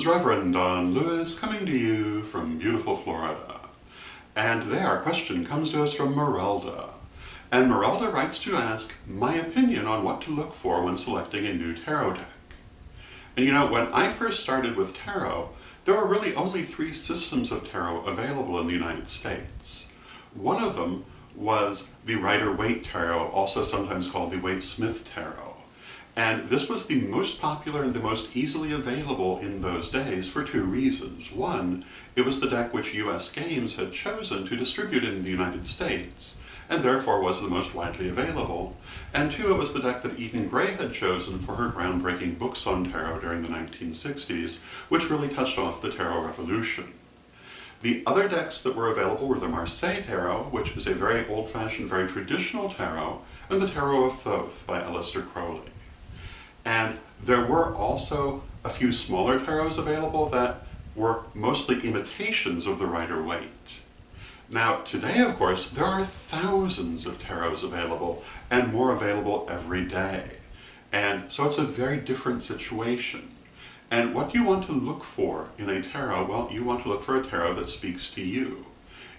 is Reverend Don Lewis coming to you from beautiful Florida. And today our question comes to us from Merelda. And Merelda writes to ask my opinion on what to look for when selecting a new tarot deck. And you know, when I first started with tarot, there were really only 3 systems of tarot available in the United States. One of them was the Rider-Waite Tarot, also sometimes called the Waite-Smith Tarot. And this was the most popular and the most easily available in those days for 2 reasons. One, it was the deck which US Games had chosen to distribute in the United States, and therefore was the most widely available. And 2, it was the deck that Eden Gray had chosen for her groundbreaking books on tarot during the 1960s, which really touched off the tarot revolution. The other decks that were available were the Marseille Tarot, which is a very old-fashioned, very traditional tarot, and the Tarot of Thoth by Aleister Crowley. And there were also a few smaller tarots available that were mostly imitations of the Rider-Waite. Now, today, of course, there are thousands of tarots available, and more available every day. And so it's a very different situation. And what do you want to look for in a tarot? Well, you want to look for a tarot that speaks to you.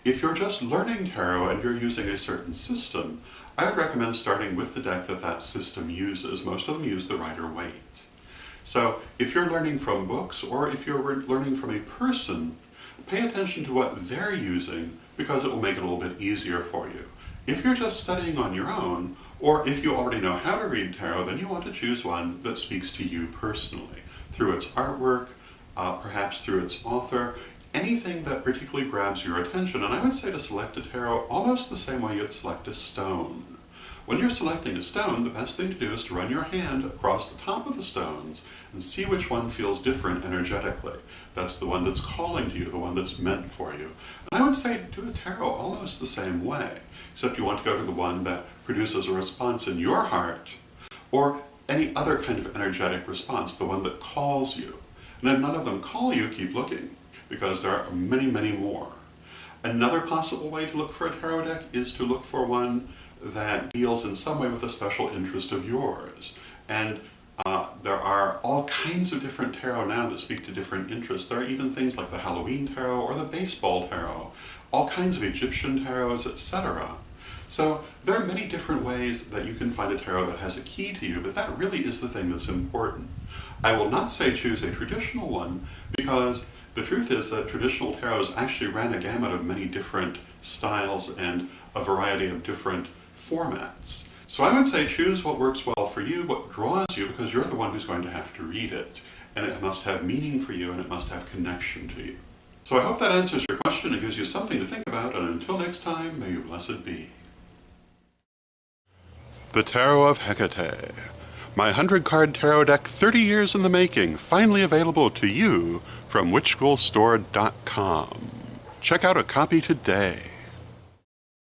If you're just learning tarot and you're using a certain system, I would recommend starting with the deck that that system uses. Most of them use the Rider-Waite. So if you're learning from books or if you're learning from a person, pay attention to what they're using because it will make it a little bit easier for you. If you're just studying on your own, or if you already know how to read tarot, then you want to choose one that speaks to you personally, through its artwork, perhaps through its author, anything that particularly grabs your attention. And I would say to select a tarot almost the same way you'd select a stone. When you're selecting a stone, the best thing to do is to run your hand across the top of the stones and see which one feels different energetically. That's the one that's calling to you, the one that's meant for you. And I would say do a tarot almost the same way, except you want to go to the one that produces a response in your heart, or any other kind of energetic response, the one that calls you. And if none of them call you, keep looking, because there are many, many more. Another possible way to look for a tarot deck is to look for one that deals in some way with a special interest of yours. And there are all kinds of different tarot now that speak to different interests. There are even things like the Halloween tarot or the baseball tarot, all kinds of Egyptian tarots, etc. So there are many different ways that you can find a tarot that has a key to you, but that really is the thing that's important. I will not say choose a traditional one, because the truth is that traditional tarots actually ran a gamut of many different styles and a variety of different formats. So I would say choose what works well for you, what draws you, because you're the one who's going to have to read it. And it must have meaning for you, and it must have connection to you. So I hope that answers your question and gives you something to think about, and until next time, may you blessed be. The Tarot of Hecate. My 100-card tarot deck 30 years in the making, finally available to you from witchschoolstore.com. Check out a copy today.